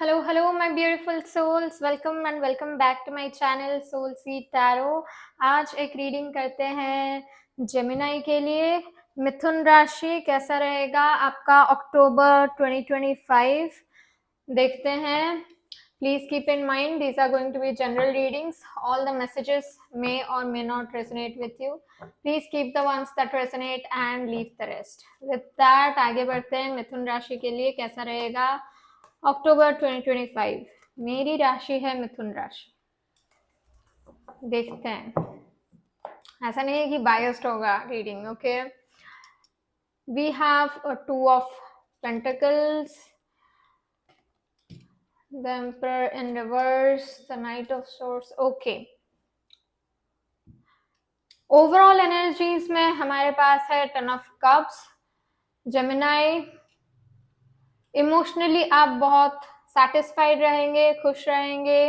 Hello, my beautiful souls. Welcome back to my channel Soul Seed Tarot. आज एक reading करते हैं Gemini के लिए। मिथुन राशि कैसा रहेगा आपका अक्टूबर 2025 देखते हैं। Please keep in mind these are going to be general readings. All the messages may or may not resonate with you. Please keep the ones that resonate and leave the rest. With that आगे बढ़ते हैं। मिथुन राशि के लिए कैसा रहेगा अक्टूबर 2025। मेरी राशि है मिथुन राशि। देखते हैं, ऐसा नहीं है कि बायस्ड होगा reading. Okay, we have two of pentacles, the emperor in reverse, the knight of swords. Okay, overall energies में हमारे पास है ten of cups. Gemini, emotionally आप बहुत सैटिस्फाइड रहेंगे, खुश रहेंगे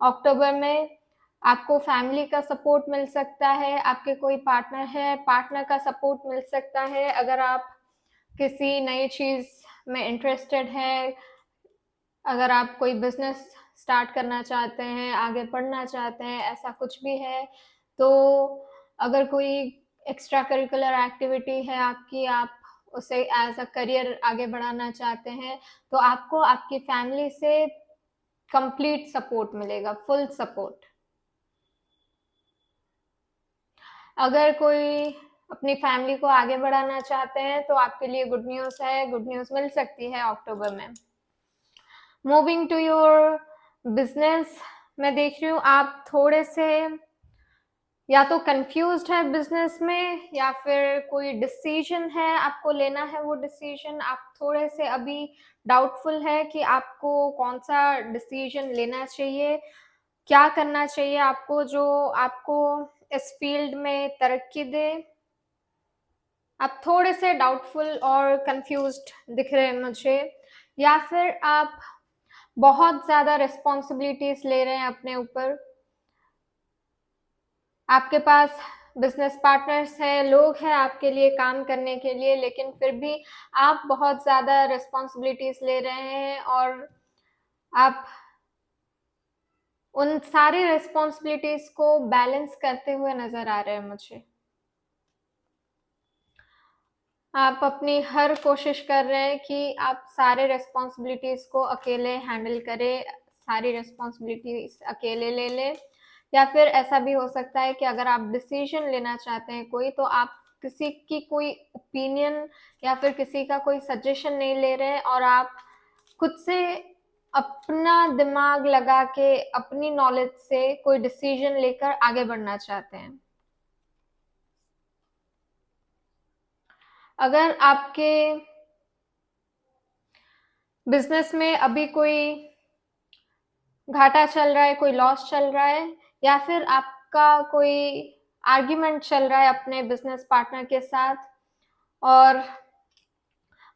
अक्टूबर में। आपको फैमिली का सपोर्ट मिल सकता है, आपके कोई पार्टनर है, पार्टनर का सपोर्ट मिल सकता है। अगर आप किसी नई चीज़ में इंटरेस्टेड है, अगर आप कोई बिजनेस स्टार्ट करना चाहते हैं, आगे पढ़ना चाहते हैं, ऐसा कुछ भी है, तो अगर कोई एक्स्ट्रा करिकुलर एक्टिविटी है आपकी, आप उसे एज अ करियर आगे बढ़ाना चाहते हैं, तो आपको आपकी फैमिली से कंप्लीट सपोर्ट मिलेगा, फुल सपोर्ट। अगर कोई अपनी फैमिली को आगे बढ़ाना चाहते हैं तो आपके लिए गुड न्यूज़ है, गुड न्यूज़ मिल सकती है अक्टूबर में। मूविंग टू योर बिजनेस, मैं देख रही हूँ आप थोड़े से या तो कंफ्यूज्ड है बिजनेस में, या फिर कोई डिसीजन है आपको लेना है, वो डिसीजन आप थोड़े से अभी डाउटफुल है कि आपको कौन सा डिसीजन लेना चाहिए, क्या करना चाहिए आपको जो आपको इस फील्ड में तरक्की दे। आप थोड़े से डाउटफुल और कंफ्यूज्ड दिख रहे हैं मुझे, या फिर आप बहुत ज़्यादा रिस्पॉन्सिबिलिटीज ले रहे हैं अपने ऊपर। आपके पास बिजनेस पार्टनर्स हैं, लोग हैं आपके लिए काम करने के लिए, लेकिन फिर भी आप बहुत ज़्यादा रिस्पॉन्सिबिलिटीज ले रहे हैं और आप उन सारी रिस्पॉन्सिबिलिटीज को बैलेंस करते हुए नजर आ रहे हैं मुझे। आप अपनी हर कोशिश कर रहे हैं कि आप सारे रिस्पॉन्सिबिलिटीज को अकेले हैंडल करें, सारी रिस्पॉन्सिबिलिटीज अकेले ले लें। या फिर ऐसा भी हो सकता है कि अगर आप डिसीजन लेना चाहते हैं कोई, तो आप किसी की कोई ओपिनियन या फिर किसी का कोई सजेशन नहीं ले रहे हैं और आप खुद से अपना दिमाग लगा के अपनी नॉलेज से कोई डिसीजन लेकर आगे बढ़ना चाहते हैं। अगर आपके बिजनेस में अभी कोई घाटा चल रहा है, कोई लॉस चल रहा है, या फिर आपका कोई आर्ग्यूमेंट चल रहा है अपने बिजनेस पार्टनर के साथ और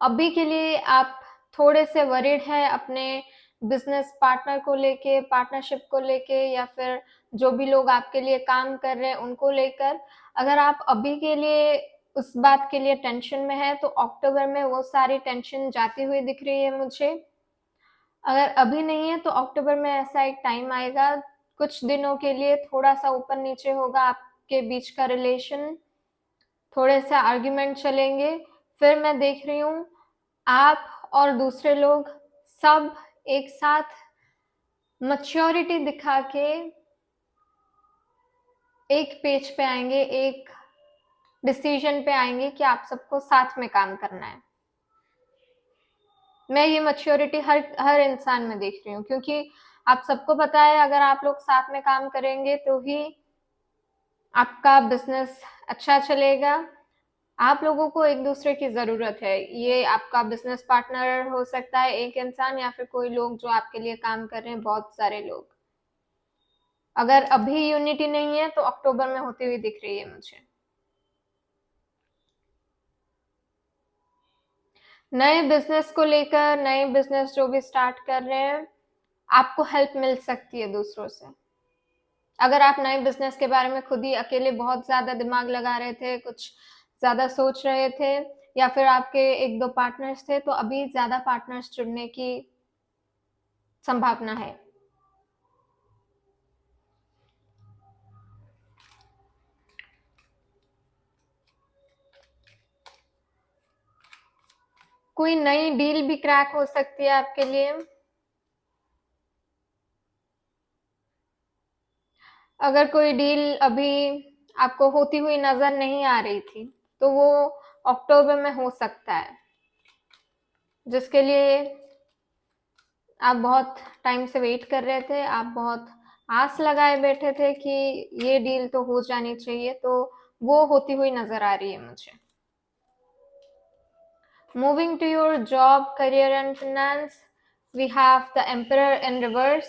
अभी के लिए आप थोड़े से वरीड हैं अपने बिजनेस पार्टनर को लेके, पार्टनरशिप को लेके, या फिर जो भी लोग आपके लिए काम कर रहे हैं उनको लेकर, अगर आप अभी के लिए उस बात के लिए टेंशन में है, तो अक्टूबर में वो सारी टेंशन जाती हुई दिख रही है मुझे। अगर अभी नहीं है तो अक्टूबर में ऐसा एक टाइम आएगा, कुछ दिनों के लिए थोड़ा सा ऊपर नीचे होगा आपके बीच का रिलेशन, थोड़े से आर्ग्यूमेंट चलेंगे, फिर मैं देख रही हूँ आप और दूसरे लोग सब एक साथ मैच्योरिटी दिखा के एक पेज पे आएंगे, एक डिसीजन पे आएंगे कि आप सबको साथ में काम करना है। मैं ये मैच्योरिटी हर इंसान में देख रही हूँ, क्योंकि आप सबको पता है अगर आप लोग साथ में काम करेंगे तो ही आपका बिजनेस अच्छा चलेगा। आप लोगों को एक दूसरे की ज़रूरत है। ये आपका बिजनेस पार्टनर हो सकता है एक इंसान, या फिर कोई लोग जो आपके लिए काम कर रहे हैं, बहुत सारे लोग। अगर अभी यूनिटी नहीं है तो अक्टूबर में होती हुई दिख रही है मुझे। नए बिजनेस को लेकर, नए बिजनेस जो भी स्टार्ट कर रहे हैं, आपको हेल्प मिल सकती है दूसरों से। अगर आप नए बिजनेस के बारे में खुद ही अकेले बहुत ज़्यादा दिमाग लगा रहे थे, कुछ ज़्यादा सोच रहे थे, या फिर आपके 1-2 पार्टनर्स थे, तो अभी ज़्यादा पार्टनर्स जुड़ने की संभावना है। कोई नई डील भी क्रैक हो सकती है आपके लिए। अगर कोई डील अभी आपको होती हुई नजर नहीं आ रही थी, तो वो अक्टूबर में हो सकता है, जिसके लिए आप बहुत टाइम से वेट कर रहे थे, आप बहुत आस लगाए बैठे थे कि ये डील तो हो जानी चाहिए, तो वो होती हुई नजर आ रही है मुझे। Moving to your job, career and finance, we have the emperor in reverse,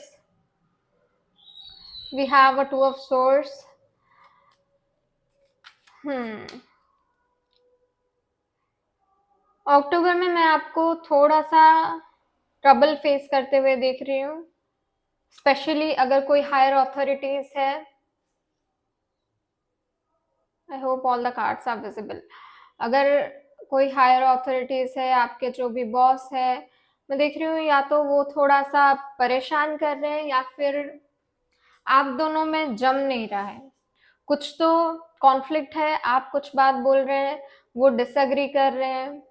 we have a two of swords. अक्टूबर में मैं आपको थोड़ा सा ट्रबल फेस करते हुए देख रही हूँ, स्पेशली अगर कोई हायर अथॉरिटीज है। I hope all the cards are visible. अगर कोई हायर अथॉरिटीज है, आपके जो भी बॉस है, मैं देख रही हूँ या तो वो थोड़ा सा परेशान कर रहे हैं या फिर आप दोनों में जम नहीं रहा है, कुछ तो कॉन्फ्लिक्ट है। आप कुछ बात बोल रहे हैं, वो डिसएग्री कर रहे हैं,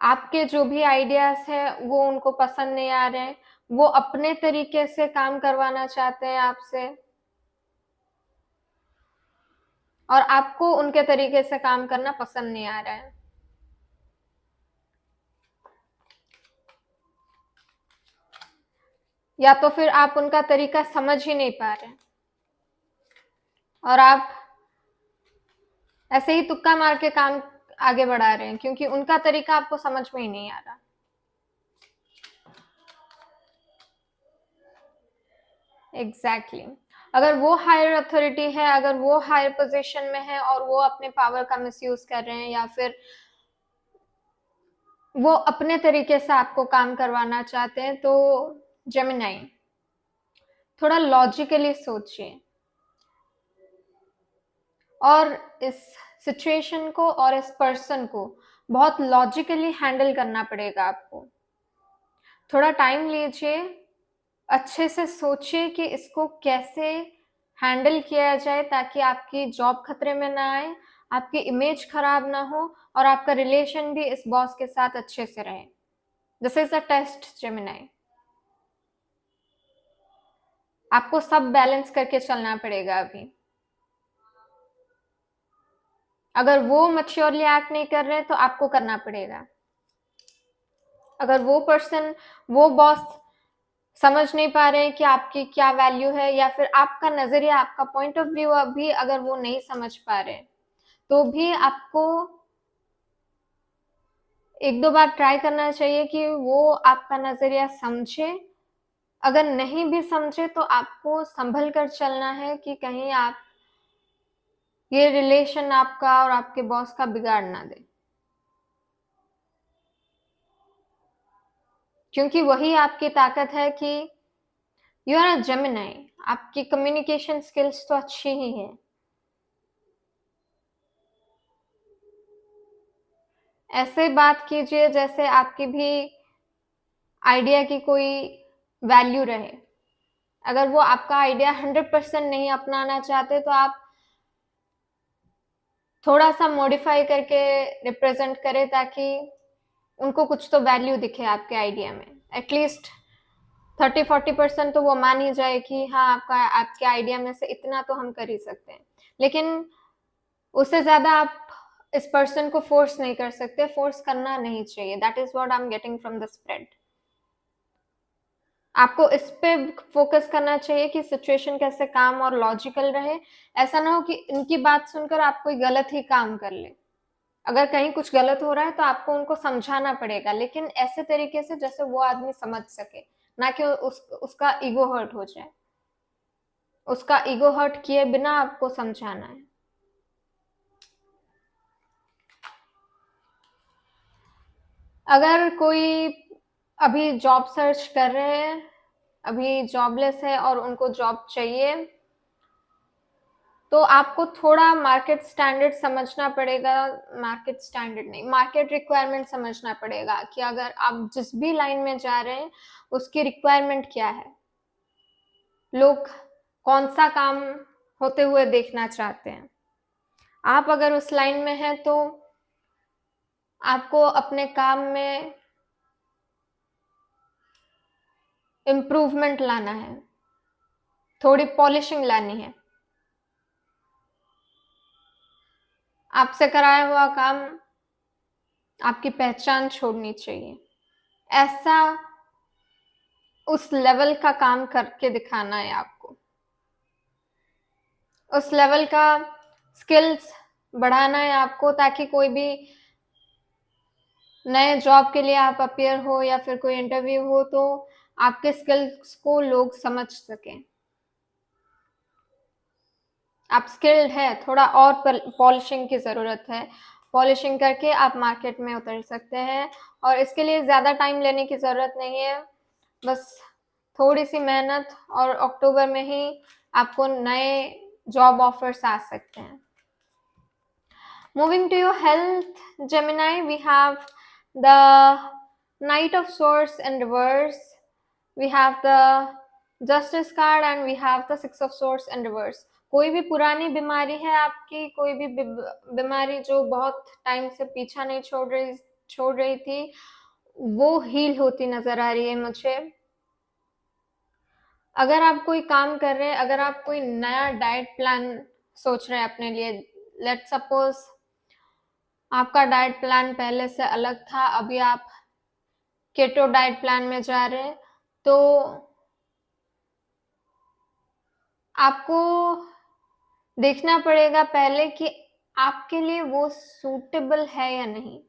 आपके जो भी आइडियाज है वो उनको पसंद नहीं आ रहे हैं, वो अपने तरीके से काम करवाना चाहते हैं आपसे, और आपको उनके तरीके से काम करना पसंद नहीं आ रहा है। या तो फिर आप उनका तरीका समझ ही नहीं पा रहे और आप ऐसे ही तुक्का मार के काम आगे बढ़ा रहे हैं, क्योंकि उनका तरीका आपको समझ में ही नहीं आ रहा। एग्जैक्टली अगर वो हायर अथॉरिटी है, अगर वो हायर पोजीशन में है और वो अपने पावर का मिसयूज कर रहे हैं, या फिर वो अपने तरीके से आपको काम करवाना चाहते हैं, तो जेमिनाई थोड़ा लॉजिकली सोचिए और इस सिचुएशन को और इस पर्सन को बहुत लॉजिकली हैंडल करना पड़ेगा आपको। थोड़ा टाइम लीजिए, अच्छे से सोचिए कि इसको कैसे हैंडल किया जाए ताकि आपकी जॉब खतरे में ना आए, आपकी इमेज खराब ना हो और आपका रिलेशन भी इस बॉस के साथ अच्छे से रहे। This is a test Gemini. आपको सब बैलेंस करके चलना पड़ेगा अभी। अगर वो मैच्योरली एक्ट नहीं कर रहे तो आपको करना पड़ेगा। अगर वो पर्सन, वो बॉस समझ नहीं पा रहे हैं कि आपकी क्या वैल्यू है, या फिर आपका नजरिया, आपका पॉइंट ऑफ व्यू अभी अगर वो नहीं समझ पा रहे, तो भी आपको एक दो बार ट्राई करना चाहिए कि वो आपका नजरिया समझे। अगर नहीं भी समझे तो आपको संभल कर चलना है कि कहीं आप ये रिलेशन आपका और आपके बॉस का बिगाड़ ना दे, क्योंकि वही आपकी ताकत है कि यू आर अ जेमिनाई। आपकी कम्युनिकेशन स्किल्स तो अच्छी ही है। ऐसे बात कीजिए जैसे आपकी भी आइडिया की कोई वैल्यू रहे। अगर वो आपका आइडिया 100% नहीं अपनाना चाहते, तो आप थोड़ा सा मॉडिफाई करके रिप्रेजेंट करें ताकि उनको कुछ तो वैल्यू दिखे आपके आइडिया में। एटलीस्ट 30-40% तो वो मान ही जाए कि हाँ, आपके आइडिया में से इतना तो हम कर ही सकते हैं। लेकिन उससे ज्यादा आप इस पर्सन को फोर्स नहीं कर सकते, फोर्स करना नहीं चाहिए। That is what I am getting from the spread. आपको इस पे फोकस करना चाहिए कि सिचुएशन कैसे काम और लॉजिकल रहे। ऐसा ना हो कि इनकी बात सुनकर आप कोई गलत ही काम कर ले। अगर कहीं कुछ गलत हो रहा है तो आपको उनको समझाना पड़ेगा, लेकिन ऐसे तरीके से जैसे वो आदमी समझ सके, ना कि उसका ईगो हर्ट हो जाए। उसका ईगो हर्ट किए बिना आपको समझाना है। अगर कोई अभी जॉब सर्च कर रहे हैं, अभी जॉबलेस है और उनको जॉब चाहिए, तो आपको थोड़ा मार्केट स्टैंडर्ड समझना पड़ेगा, मार्केट स्टैंडर्ड नहीं, मार्केट रिक्वायरमेंट समझना पड़ेगा कि अगर आप जिस भी लाइन में जा रहे हैं उसकी रिक्वायरमेंट क्या है, लोग कौन सा काम होते हुए देखना चाहते हैं। आप अगर उस लाइन में हैं तो आपको अपने काम में इम्प्रूवमेंट लाना है, थोड़ी पॉलिशिंग लानी है। आपसे कराया हुआ काम आपकी पहचान छोड़नी चाहिए, ऐसा उस लेवल का काम करके दिखाना है आपको, उस लेवल का स्किल्स बढ़ाना है आपको, ताकि कोई भी नए जॉब के लिए आप अपियर हो या फिर कोई इंटरव्यू हो तो आपके स्किल्स को लोग समझ सकें। आप स्किल्ड है, थोड़ा और पॉलिशिंग की ज़रूरत है, पॉलिशिंग करके आप मार्केट में उतर सकते हैं। और इसके लिए ज़्यादा टाइम लेने की ज़रूरत नहीं है, बस थोड़ी सी मेहनत और अक्टूबर में ही आपको नए जॉब ऑफर्स आ सकते हैं। Moving to your health, Gemini, we have the Knight of Swords in reverse, we have the Justice card and we have the Six of Swords in reverse. कोई भी पुरानी बीमारी है आपकी, कोई भी बीमारी जो बहुत टाइम से पीछा नहीं छोड़ रही थी, वो हील होती नजर आ रही है मुझे। अगर आप कोई काम कर रहे हैं, अगर आप कोई नया डाइट प्लान सोच रहे हैं अपने लिए, लेट सपोज आपका डाइट प्लान पहले से अलग था, अभी आप केटो डाइट प्लान में जा रहे हैं, तो आपको देखना पड़ेगा पहले कि आपके लिए वो सूटेबल है या नहीं।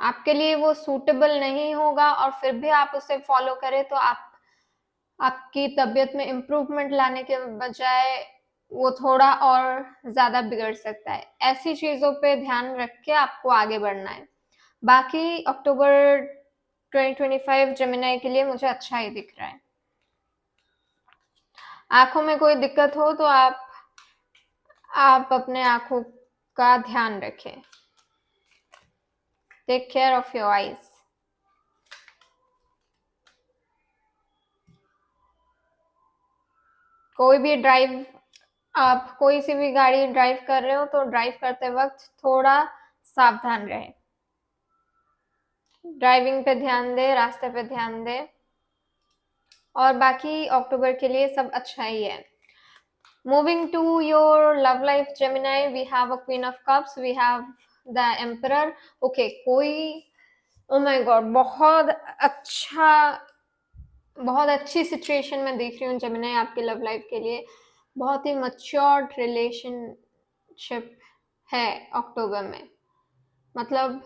आपके लिए वो सूटेबल नहीं होगा और फिर भी आप उसे फॉलो करें तो आपकी तबीयत में इम्प्रूवमेंट लाने के बजाय वो थोड़ा और ज़्यादा बिगड़ सकता है। ऐसी चीज़ों पे ध्यान रख के आपको आगे बढ़ना है। बाकी अक्टूबर 2025 जेमिनी के लिए मुझे अच्छा ही दिख रहा है। आंखों में कोई दिक्कत हो तो आप अपने आंखों का ध्यान रखें। Take care of your eyes. कोई भी आप कोई सी भी गाड़ी ड्राइव कर रहे हो तो ड्राइव करते वक्त थोड़ा सावधान रहें। ड्राइविंग पे ध्यान दे, रास्ते पे ध्यान दे। और बाकी अक्टूबर के लिए सब अच्छा ही है। Moving to your love life, Gemini, we have a Queen of Cups, we have the Emperor. Okay, oh my God, बहुत अच्छी सिचुएशन में देख रही हूँ जेमिनी आपके लव लाइफ के लिए। बहुत ही मच्योर्ड रिलेशनशिप है अक्टूबर में। मतलब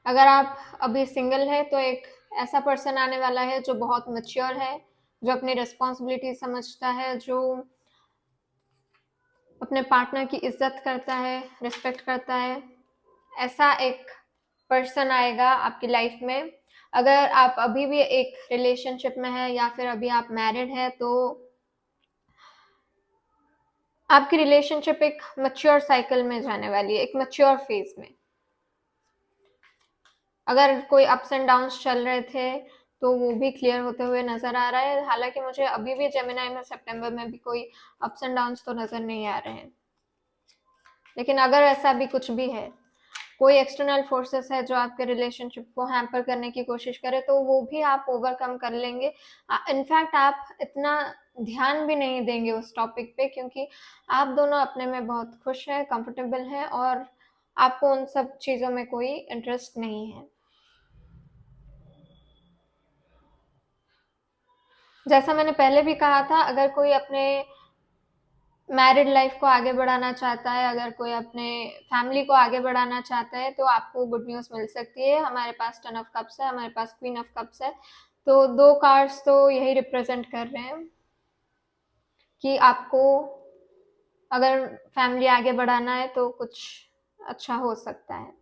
अगर आप अभी सिंगल है तो एक ऐसा पर्सन आने वाला है जो बहुत मच्योर है, जो अपनी रिस्पॉन्सिबिलिटी समझता है, जो अपने पार्टनर की इज्जत करता है, रिस्पेक्ट करता है। ऐसा एक पर्सन आएगा आपकी लाइफ में। अगर आप अभी भी एक रिलेशनशिप में है या फिर अभी आप मैरिड है तो आपकी रिलेशनशिप एक मैच्योर साइकिल में जाने वाली है, एक मैच्योर फेज में। अगर कोई अप्स एंड डाउन्स चल रहे थे तो वो भी क्लियर होते हुए नजर आ रहा है। हालांकि मुझे अभी भी जेमिनी में सितंबर में भी कोई अप्स एंड डाउन्स तो नजर नहीं आ रहे हैं, लेकिन अगर ऐसा भी कुछ भी है, कोई एक्सटर्नल फोर्सेस है जो आपके रिलेशनशिप को हैम्पर करने की कोशिश करे, तो वो भी आप ओवरकम कर लेंगे। इनफैक्ट आप इतना ध्यान भी नहीं देंगे उस टॉपिक पे, क्योंकि आप दोनों अपने में बहुत खुश हैं, कंफर्टेबल हैं और आपको उन सब चीज़ों में कोई इंटरेस्ट नहीं है। जैसा मैंने पहले भी कहा था, अगर कोई अपने मैरिड लाइफ को आगे बढ़ाना चाहता है, अगर कोई अपने फैमिली को आगे बढ़ाना चाहता है तो आपको गुड न्यूज़ मिल सकती है। हमारे पास 10 ऑफ कप्स है, हमारे पास क्वीन ऑफ कप्स है, तो 2 कार्ड्स तो यही रिप्रेजेंट कर रहे हैं कि आपको अगर फैमिली आगे बढ़ाना है तो कुछ अच्छा हो सकता है।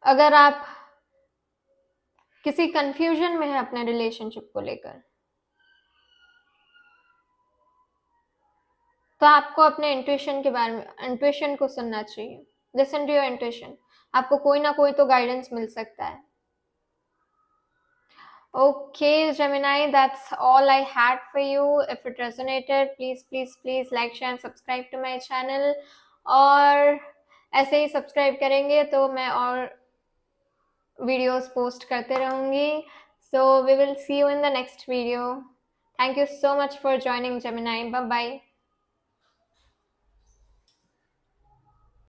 अगर आप किसी कंफ्यूजन में हैं अपने रिलेशनशिप को लेकर, तो आपको अपने इंट्यूशन के बारे में, इंट्यूशन को सुनना चाहिए। लिसन टू योर इंट्यूशन, आपको कोई ना कोई तो गाइडेंस मिल सकता है। Okay, Gemini, that's all I had for you. If it resonated, please like, share and subscribe to my channel. और ऐसे ही सब्सक्राइब करेंगे तो मैं और वीडियोस पोस्ट करते रहूँगी. So we will see you in the next video. Thank you so much for joining, Gemini. Bye bye.